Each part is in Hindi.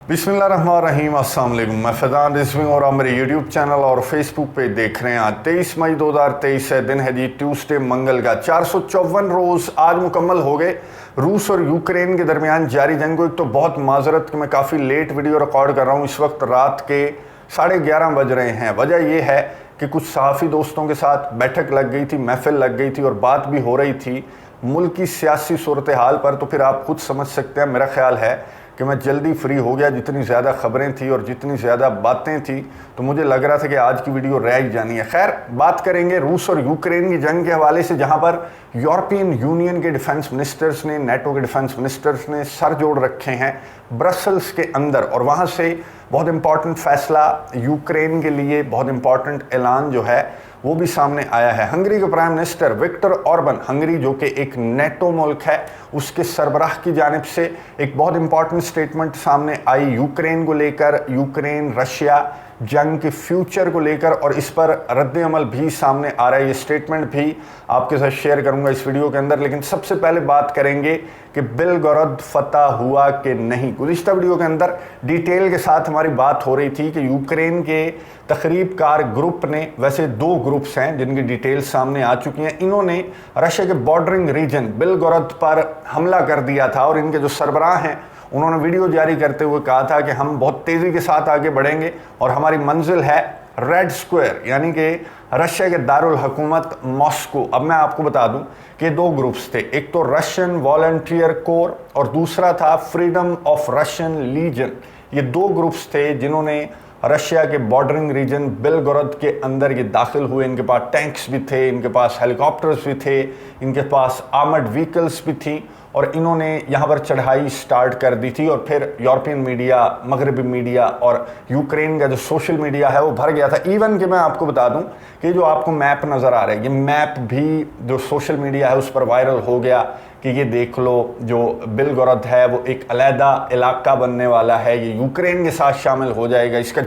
बिस्मिल्लाहिर्रहमानिर्रहीम, अस्सलाम वालेकुम। मैं फैज़ान रिजवी और आप मेरे यूट्यूब चैनल और फेसबुक पे देख रहे हैं। आज 23 मई 2023 है, दिन है जी ट्यूसडे, मंगल का। 454 रोज़ आज मुकम्मल हो गए रूस और यूक्रेन के दरमियान जारी जंग को। एक तो बहुत माजरत कि मैं काफ़ी लेट वीडियो रिकॉर्ड कर रहा हूँ, इस वक्त रात के 11:30 बज रहे हैं। वजह यह है कि कुछ सहाफ़ी दोस्तों के साथ बैठक लग गई थी, महफिल लग गई थी और बात भी हो रही थी मुल्क की सियासी सूरत हाल पर। तो फिर आप खुद समझ सकते हैं, मेरा ख्याल है कि मैं जल्दी फ्री हो गया। जितनी ज़्यादा ख़बरें थी और जितनी ज़्यादा बातें थी तो मुझे लग रहा था कि आज की वीडियो रह ही जानी है। खैर, बात करेंगे रूस और यूक्रेन की जंग के हवाले से, जहां पर यूरोपियन यूनियन के डिफेंस मिनिस्टर्स ने, नेटो के डिफेंस मिनिस्टर्स ने सर जोड़ रखे हैं ब्रसल्स के अंदर। और वहां से बहुत इंपॉर्टेंट फैसला यूक्रेन के लिए, बहुत इंपॉर्टेंट ऐलान जो है वो भी सामने आया है। हंगरी के prime minister Viktor Orban, Hungary जो कि एक नेटो मुल्क है, उसके सरबराह की जानिब से एक बहुत इंपॉर्टेंट स्टेटमेंट सामने आई यूक्रेन को लेकर, यूक्रेन रशिया जंग के फ्यूचर को लेकर, और इस पर रद्द अमल भी सामने आ रहा है। ये स्टेटमेंट भी आपके साथ शेयर करूंगा इस वीडियो के अंदर। लेकिन सबसे पहले बात करेंगे कि बिलगोरोद फतह हुआ कि नहीं। गुज़िश्ता वीडियो के अंदर डिटेल के साथ हमारी बात हो रही थी कि यूक्रेन के तकरीबकार ग्रुप ने, वैसे दो ग्रुप्स हैं जिनकी डिटेल सामने आ चुकी हैं, इन्होंने रशिया के बॉर्डरिंग रीजन बिलगोरोद पर हमला कर दिया था। और इनके जो सरबराह हैं उन्होंने वीडियो जारी करते हुए कहा था कि हम बहुत तेज़ी के साथ आगे बढ़ेंगे और हमारी मंजिल है रेड स्क्वायर, यानी कि रशिया के दारुल हुकूमत मॉस्को। अब मैं आपको बता दूं कि दो ग्रुप्स थे, एक तो रशियन वॉलंटियर कोर और दूसरा था फ्रीडम ऑफ रशियन लीजन। ये दो ग्रुप्स थे जिन्होंने रशिया के बॉर्डरिंग रीजन बिलगोरोद के अंदर ये दाखिल हुए। इनके पास टैंक्स भी थे, इनके पास हेलीकॉप्टर्स भी थे, इनके पास आर्मर्ड व्हीकल्स भी थी, और इन्होंने यहाँ पर चढ़ाई स्टार्ट कर दी थी। और फिर यूरोपियन मीडिया, मगरबी मीडिया और यूक्रेन का जो सोशल मीडिया है वो भर गया था। इवन कि मैं आपको बता दूं कि जो आपको मैप नज़र आ रहा है, ये मैप भी जो सोशल मीडिया है उस पर वायरल हो गया कि ये देख लो, जो बिलगोरोद है वो एक अलहदा इलाका बनने वाला है, ये यूक्रेन के साथ शामिल हो जाएगा। इसका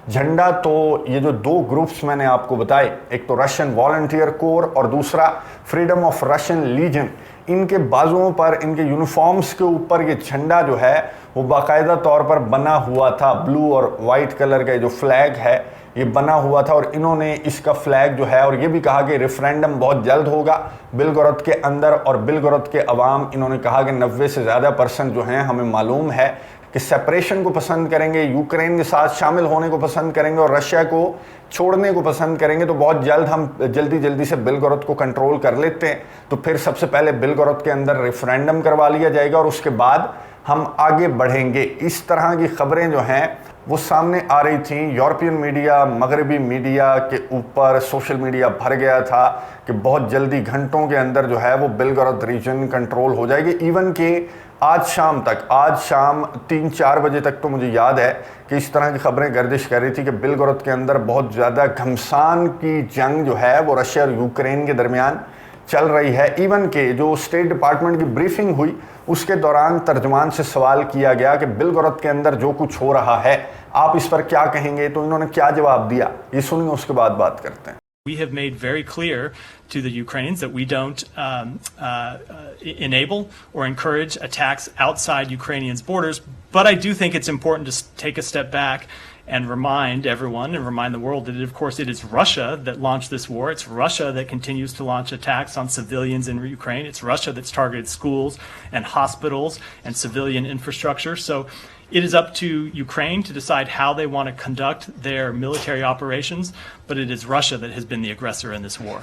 झंडा तो ये जो दो ग्रुप्स मैंने आपको बताए, एक तो रशियन वॉलंटियर कोर और दूसरा फ्रीडम ऑफ रशियन लीजन, इनके बाजुओं पर, इनके यूनिफॉर्म्स के ऊपर ये झंडा जो है वो बाकायदा तौर पर बना हुआ था। ब्लू और वाइट कलर का जो फ्लैग है ये बना हुआ था। और इन्होंने इसका फ्लैग जो है, और ये भी कहा कि रेफरेंडम बहुत जल्द होगा बिलगोरोद के अंदर, और बिलगोरोद के अवाम, इन्होंने कहा कि 90 से ज़्यादा % जो हैं हमें मालूम है कि सेपरेशन को पसंद करेंगे, यूक्रेन के साथ शामिल होने को पसंद करेंगे और रशिया को छोड़ने को पसंद करेंगे। तो बहुत जल्द हम जल्दी से बिलगोरोद को कंट्रोल कर लेते हैं, तो फिर सबसे पहले बिलगोरोद के अंदर रेफरेंडम करवा लिया जाएगा और उसके बाद हम आगे बढ़ेंगे। इस तरह की खबरें जो हैं वो सामने आ रही थी। यूरोपियन मीडिया, मगरबी मीडिया के ऊपर सोशल मीडिया भर गया था कि बहुत जल्दी, घंटों के अंदर जो है वो बिलगोरोद रीजन कंट्रोल हो जाएगी। इवन कि आज शाम 3-4 बजे तक तो मुझे याद है कि इस तरह की खबरें गर्दिश कर रही थी कि बिलगोरोद के अंदर बहुत ज़्यादा घमसान की जंग जो है वो रशिया और यूक्रेन के दरमियान चल रही है। इवन के जो स्टेट डिपार्टमेंट की ब्रीफिंग हुई उसके दौरान तर्जमान से सवाल किया गया कि बिलगोरोद के अंदर जो कुछ हो रहा है आप इस पर क्या कहेंगे, तो इन्होंने क्या जवाब दिया ये सुनिए, उसके बाद बात करते हैं। We have made very clear to the Ukrainians that we don't enable or encourage attacks outside Ukrainians' borders. But I do think it's important to take a step back and remind everyone and remind the world that, of course, it is Russia that launched this war. It's Russia that continues to launch attacks on civilians in Ukraine. It's Russia that's targeted schools and hospitals and civilian infrastructure. So it is up to Ukraine to decide how they want to conduct their military operations, but it is Russia that has been the aggressor in this war.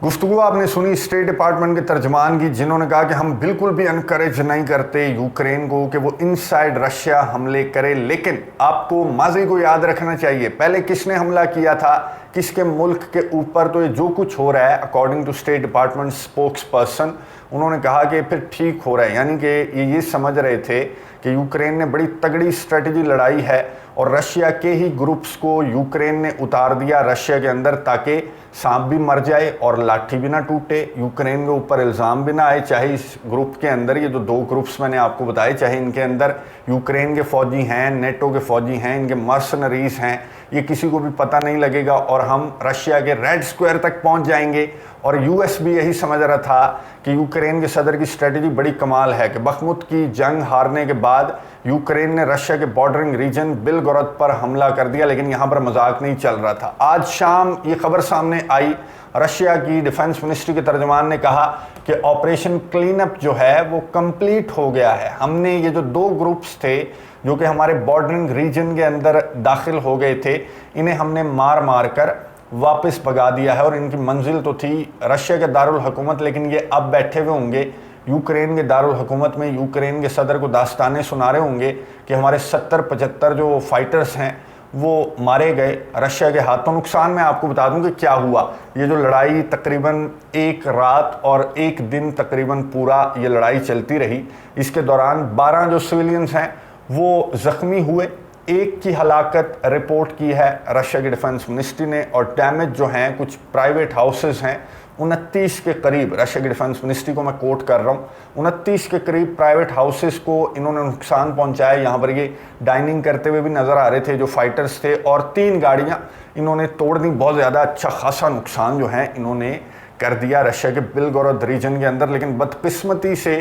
गुफ्तगू आपने सुनी स्टेट डिपार्टमेंट के तर्जमान की, जिन्होंने कहा कि हम बिल्कुल भी इनकरेज नहीं करते यूक्रेन को कि वो इनसाइड रशिया हमले करे। लेकिन आपको माजी को याद रखना चाहिए, पहले किसने हमला किया था किसके मुल्क के ऊपर। तो ये जो कुछ हो रहा है, according to State Department spokesperson, उन्होंने कहा कि फिर ठीक हो रहा है, यानी कि ये समझ रहे थे कि यूक्रेन ने बड़ी तगड़ी स्ट्रेटजी लड़ाई है और रशिया के ही ग्रुप्स को यूक्रेन ने उतार दिया रशिया के अंदर, ताकि सांप भी मर जाए और लाठी भी ना टूटे, यूक्रेन के ऊपर इल्ज़ाम भी ना आए। चाहे इस ग्रुप के अंदर, ये जो दो ग्रुप्स मैंने आपको बताए, चाहे इनके अंदर यूक्रेन के फ़ौजी हैं, नेटो के फ़ौजी हैं, इनके मर्सनरीज़ हैं, ये किसी को भी पता नहीं लगेगा और हम रशिया के रेड स्क्वायर तक पहुंच जाएंगे। और यूएस भी यही समझ रहा था कि यूक्रेन के सदर की स्ट्रेटजी बड़ी कमाल है कि बखमुत की जंग हारने के बाद यूक्रेन ने रशिया के बॉर्डरिंग रीजन बिलगोरोद पर हमला कर दिया, लेकिन यहाँ पर मजाक नहीं चल रहा था। आज शाम ये खबर सामने आई, रशिया की डिफेंस मिनिस्ट्री के तर्जमान ने कहा कि ऑपरेशन क्लीन अप जो है वो कंप्लीट हो गया है। हमने ये जो 2 ग्रुप्स थे जो कि हमारे बॉर्डरिंग रीजन के अंदर दाखिल हो गए थे, इन्हें हमने मार मार कर वापस भगा दिया है। और इनकी मंजिल तो थी रशिया के दारुल हुकूमत, लेकिन ये अब बैठे हुए होंगे यूक्रेन के दारुल हुकूमत में, यूक्रेन के सदर को दास्तानें सुना रहे होंगे कि हमारे 70-75 जो फाइटर्स हैं वो मारे गए रशिया के हाथों। नुकसान मैं आपको बता दूं कि क्या हुआ। ये जो लड़ाई तकरीबन 1 रात और 1 दिन तकरीबन पूरा ये लड़ाई चलती रही। इसके दौरान 12 जो सिविलियंस हैं वो ज़ख्मी हुए। एक की हलाकत रिपोर्ट की है रशिया की डिफेंस मिनिस्ट्री ने, और डैमेज जो हैं कुछ प्राइवेट हाउसेस हैं 29 के करीब, रशिया की डिफेंस मिनिस्ट्री को मैं कोट कर रहा हूँ, 29 के करीब प्राइवेट हाउसेस को इन्होंने नुकसान पहुंचाया। यहाँ पर ये डाइनिंग करते हुए भी नज़र आ रहे थे जो फाइटर्स थे, और 3 गाड़ियाँ इन्होंने तोड़ दी। बहुत ज़्यादा अच्छा खासा नुकसान जो है इन्होंने कर दिया रशिया के बिलगोरोद रीजन के अंदर। लेकिन बदकिस्मती से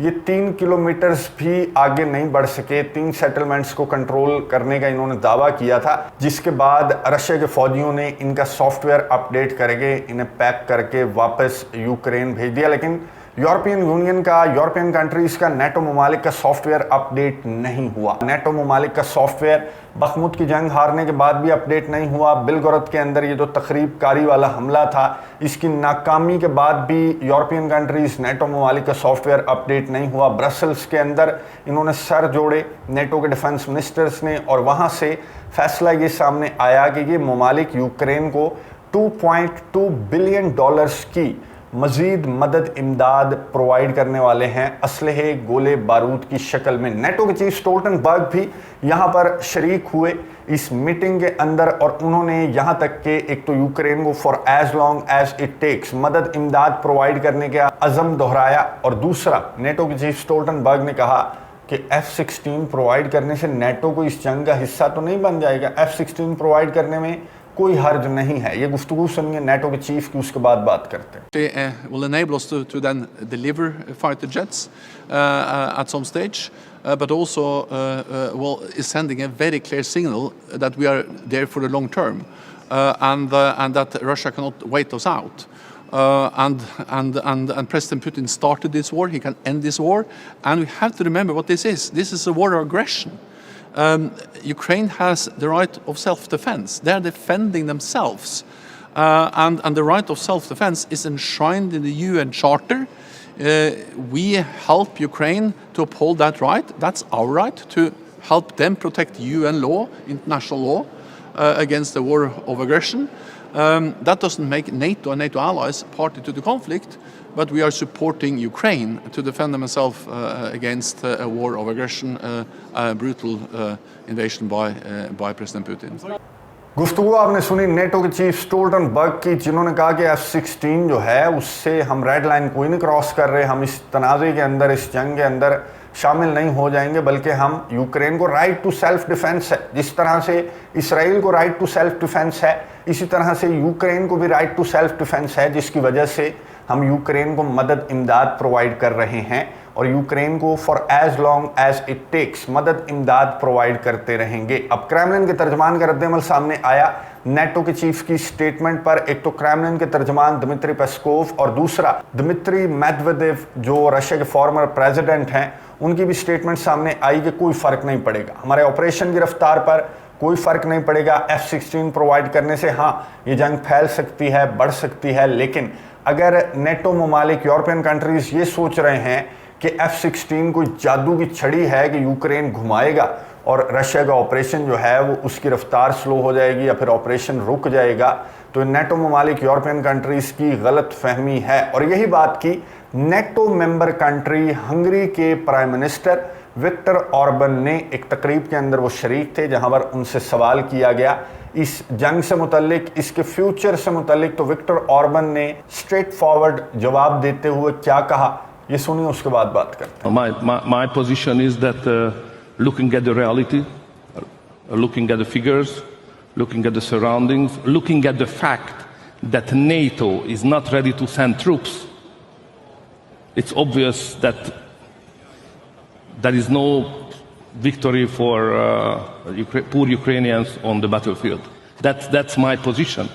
ये 3 किलोमीटर्स भी आगे नहीं बढ़ सके। 3 सेटलमेंट्स को कंट्रोल करने का इन्होंने दावा किया था, जिसके बाद रशिया के फौजियों ने इनका सॉफ्टवेयर अपडेट करके इन्हें पैक करके वापस यूक्रेन भेज दिया। लेकिन यूरोपियन यूनियन का, यूरोपियन कंट्रीज़ का, नेटो ममालिक का सॉफ्टवेयर अपडेट नहीं हुआ। नेटो ममालिक का सॉफ्टवेयर बखमुत की जंग हारने के बाद भी अपडेट नहीं हुआ। बिलगोरोद के अंदर ये जो तखरीबकारी वाला हमला था, इसकी नाकामी के बाद भी यूरोपियन कंट्रीज़, नेटो ममालिक का सॉफ्टवेयर अपडेट नहीं हुआ। ब्रसल्स के अंदर इन्होंने सर जोड़े नेटो के डिफेंस मिनिस्टर्स ने, और वहाँ से फैसला ये सामने आया कि ये ममालिक यूक्रेन को $2.2 बिलियन की मजीद मदद इमदाद प्रोवाइड करने वाले हैं, असलहे, गोले बारूद की शक्ल में। नेटो के चीफ स्टोल्टनबर्ग भी यहाँ पर शरीक हुए इस मीटिंग के अंदर, और उन्होंने यहाँ तक कि एक तो यूक्रेन को for as long as it takes मदद इमदाद प्रोवाइड करने का अज़म दोहराया। और दूसरा, नेटो के चीफ स्टोल्टनबर्ग ने कहा कि F-16 प्रोवाइड करने से नेटो को इस जंग का हिस्सा तो नहीं बन जाएगा। F-16 प्रोवाइड करने में कोई हर्ज नहीं है। ये गुफ्तगू सुनिए नेटो के चीफ की, उसके बाद बात करते हैं। Will enable us to then deliver fighter jets at some stage, but also is sending a very clear signal that we are there for the long term, and that Russia cannot wait us out. And President Putin started this war. He can end this war, and we have to remember what this is. This is a war of aggression. Ukraine has the right of self-defense. They are defending themselves, and the right of self-defense is enshrined in the UN Charter. We help Ukraine to uphold that right. That's our right to help them protect UN law, international law, against the war of aggression. That doesn't make NATO and NATO allies party to the conflict, but we are supporting Ukraine to defend themselves against a war of aggression, a brutal invasion by President Putin. गुफ्तगू आपने सुनी नेटो के चीफ स्टोल्टनबर्ग की, जिन्होंने कहा कि F-16 जो है उससे हम रेड लाइन कोई नहीं क्रॉस कर रहे, हम इस तनाज़े के अंदर, इस जंग के अंदर शामिल नहीं हो जाएंगे, बल्कि हम यूक्रेन को राइट टू सेल्फ डिफेंस है। जिस तरह से इसराइल को राइट टू सेल्फ डिफेंस है, इसी तरह से यूक्रेन को भी राइट टू सेल्फ डिफेंस है, जिसकी वजह से हम यूक्रेन को मदद इमदाद प्रोवाइड कर रहे हैं, और यूक्रेन को for as long as it takes मदद इमदाद प्रोवाइड करते रहेंगे। अब क्रेमलिन के तर्जमान का रद्द-ए-अमल सामने आया नेटो के चीफ की स्टेटमेंट पर। एक तो क्रेमलिन के तर्जमान दिमित्री पेस्कोव, और दूसरा दिमित्री मेदवेदेव जो रशिया के फॉर्मर प्रेसिडेंट हैं, उनकी भी स्टेटमेंट सामने आई कि कोई फ़र्क नहीं पड़ेगा, हमारे ऑपरेशन की रफ्तार पर कोई फ़र्क नहीं पड़ेगा F-16 प्रोवाइड करने से। हाँ, ये जंग फैल सकती है, बढ़ सकती है, लेकिन अगर नेटो ममालिक, यूरोपियन कंट्रीज़ ये सोच रहे हैं कि F-16 कोई जादू की छड़ी है कि यूक्रेन घुमाएगा और रशिया का ऑपरेशन जो है वो उसकी रफ्तार स्लो हो जाएगी या फिर ऑपरेशन रुक जाएगा, तो नेटो ममालिक, यूरोपियन कंट्रीज़ की गलत फहमी है। और यही बात की नेटो मेंबर कंट्री हंगरी के प्राइम मिनिस्टर विक्टर ऑर्बन ने एक तकरीब के अंदर वो शरीक थे, जहां पर उनसे सवाल किया गया इस जंग से मुतल्लिक, इसके फ्यूचर से मुतल्लिक। तो विक्टर ऑर्बन ने स्ट्रेट फॉरवर्ड जवाब देते हुए क्या कहा, ये सुनिए, उसके बाद बात करते हैं। My position is that looking at the reality, looking at the figures, looking at the surroundings, looking at the fact that NATO is not ready to send troops, it's obvious that there is no victory for poor Ukrainians on the battlefield. That's my position.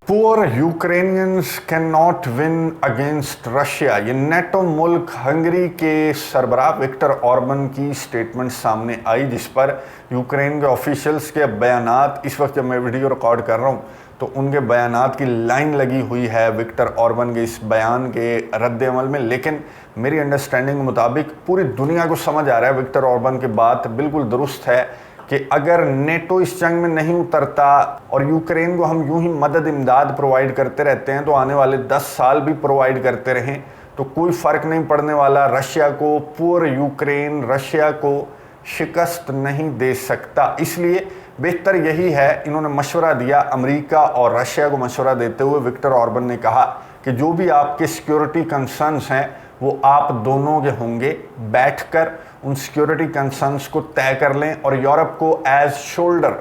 Poor Ukrainians cannot win against Russia. ये नेटो मुल्क हंगरी के सरबराह विक्टर ऑर्बन की स्टेटमेंट सामने आई, जिस पर यूक्रेन के ऑफिशियल्स के बयानात, इस वक्त जब मैं वीडियो रिकॉर्ड कर रहा हूँ तो उनके बयानात की लाइन लगी हुई है विक्टर ऑर्बन के इस बयान के रद्द-ए-अमल में। लेकिन मेरी अंडरस्टैंडिंग के मुताबिक पूरी दुनिया को समझ आ रहा है विक्टर ऑर्बन की बात बिल्कुल दुरुस्त है कि अगर नेटो इस जंग में नहीं उतरता और यूक्रेन को हम यूं ही मदद इमदाद प्रोवाइड करते रहते हैं तो आने वाले 10 साल भी प्रोवाइड करते रहें तो कोई फ़र्क नहीं पड़ने वाला। रशिया को, पूरे यूक्रेन रशिया को शिकस्त नहीं दे सकता। इसलिए बेहतर यही है, इन्होंने मशवरा दिया, अमेरिका और रशिया को मशवरा देते हुए विक्टर ऑर्बन ने कहा कि जो भी आपके सिक्योरिटी कंसर्न्स हैं वो आप दोनों के होंगे, बैठकर उन सिक्योरिटी कंसर्न्स को तय कर लें और यूरोप को एज शोल्डर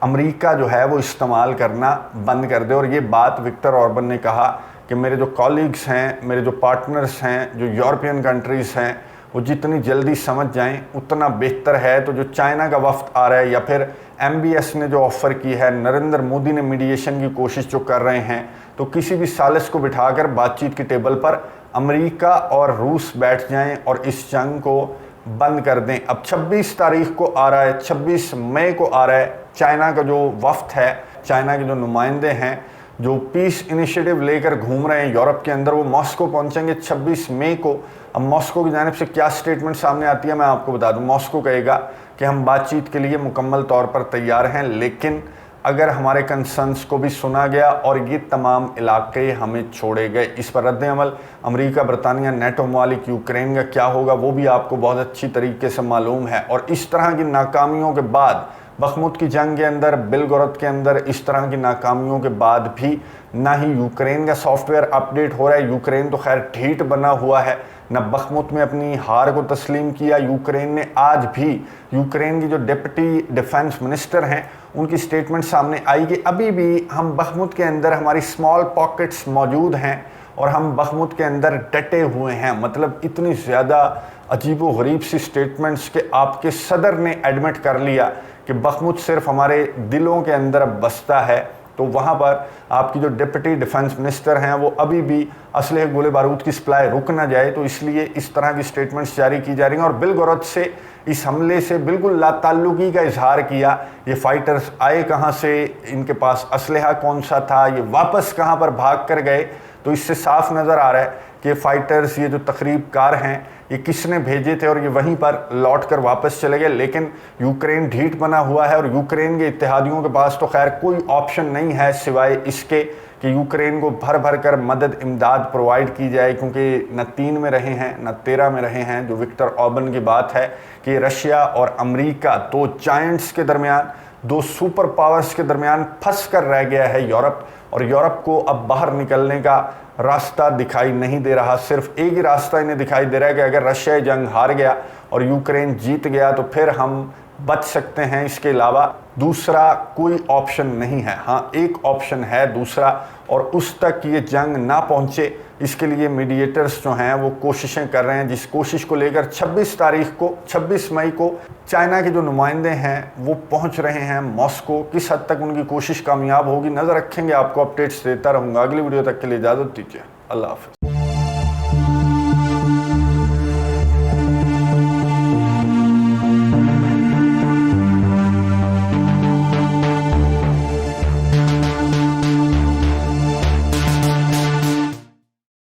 अमेरिका जो है वो इस्तेमाल करना बंद कर दे। और ये बात विक्टर ऑर्बन ने कहा कि मेरे जो कॉलीग्स हैं, मेरे जो पार्टनर्स हैं, जो यूरोपियन कंट्रीज़ हैं, वो जितनी जल्दी समझ जाएं उतना बेहतर है। तो जो चाइना का वफ्द आ रहा है या फिर MBS ने जो ऑफ़र की है, नरेंद्र मोदी ने मीडिएशन की कोशिश जो कर रहे हैं, तो किसी भी सालिस को बिठाकर बातचीत की टेबल पर अमेरिका और रूस बैठ जाएं और इस जंग को बंद कर दें। अब 26 तारीख को आ रहा है, 26 मई को आ रहा है, चाइना का जो वफ्द है, चाइना के जो नुमाइंदे हैं जो पीस इनिशिएटिव लेकर घूम रहे हैं यूरोप के अंदर, वो मॉस्को पहुंचेंगे 26 मई को। अब मॉस्को की जानिब से क्या स्टेटमेंट सामने आती है मैं आपको बता दूं। मॉस्को कहेगा कि हम बातचीत के लिए मुकम्मल तौर पर तैयार हैं, लेकिन अगर हमारे कंसर्न्स को भी सुना गया और ये तमाम इलाके हमें छोड़े गए। इस पर रद्द-ए-अमल अमेरिका, बरतानिया, नेटो मालिक यूक्रेन का क्या होगा वो भी आपको बहुत अच्छी तरीके से मालूम है। और इस तरह की नाकामियों के बाद, बखमुत की जंग के अंदर, बिलगोरद के अंदर, इस तरह की नाकामियों के बाद भी ना ही यूक्रेन का सॉफ्टवेयर अपडेट हो रहा है। यूक्रेन तो खैर ढीठ बना हुआ है, न बखमुत में अपनी हार को तस्लीम किया यूक्रेन ने। आज भी यूक्रेन की जो डिप्टी डिफेंस मिनिस्टर हैं उनकी स्टेटमेंट सामने आई कि अभी भी हम बखमुत के अंदर, हमारी स्मॉल पॉकेट्स मौजूद हैं और हम बखमुत के अंदर डटे हुए हैं। मतलब इतनी ज़्यादा अजीबो गरीब सी स्टेटमेंट्स कि आपके सदर ने एडमिट कर लिया कि बखमुत सिर्फ हमारे दिलों के अंदर बसता है। तो वहाँ पर आपकी जो डिप्टी डिफेंस मिनिस्टर हैं वो अभी भी असलहे गोले बारूद की सप्लाई रुक ना जाए, तो इसलिए इस तरह की स्टेटमेंट्स जारी की जा रही हैं। और बिलगोरद से, इस हमले से बिल्कुल लाताल्लुकी का इजहार किया। ये फाइटर्स आए कहाँ से, इनके पास असलहा कौन सा था, ये वापस कहाँ पर भाग कर गए। तो इससे साफ नज़र आ रहा है कि फाइटर्स, ये जो तकरीबकार हैं, ये किसने भेजे थे और ये वहीं पर लौट कर वापस चले गए। लेकिन यूक्रेन ढीठ बना हुआ है और यूक्रेन के इत्तेहादियों के पास तो खैर कोई ऑप्शन नहीं है सिवाय इसके कि यूक्रेन को भर भर कर मदद इमदाद प्रोवाइड की जाए, क्योंकि न 3 में रहे हैं न 13 में रहे हैं। जो विक्टर ऑर्बन की बात है कि रशिया और अमेरिका, 2 जायंट्स के दरमियान, 2 सुपर पावर्स के दरमियान फंस कर रह गया है यूरोप, और यूरोप को अब बाहर निकलने का रास्ता दिखाई नहीं दे रहा। सिर्फ एक ही रास्ता इन्हें दिखाई दे रहा है कि अगर रशिया जंग हार गया और यूक्रेन जीत गया तो फिर हम बच सकते हैं, इसके अलावा दूसरा कोई ऑप्शन नहीं है। हाँ, एक ऑप्शन है दूसरा, और उस तक ये जंग ना पहुँचे इसके लिए मीडिएटर्स जो हैं वो कोशिशें कर रहे हैं, जिस कोशिश को लेकर 26 तारीख को, 26 मई को चाइना के जो नुमाइंदे हैं वो पहुंच रहे हैं मॉस्को। किस हद तक उनकी कोशिश कामयाब होगी नज़र रखेंगे, आपको अपडेट्स देता रहूँगा। अगली वीडियो तक के लिए इजाज़त दीजिए, अल्लाह हाफ़िज़।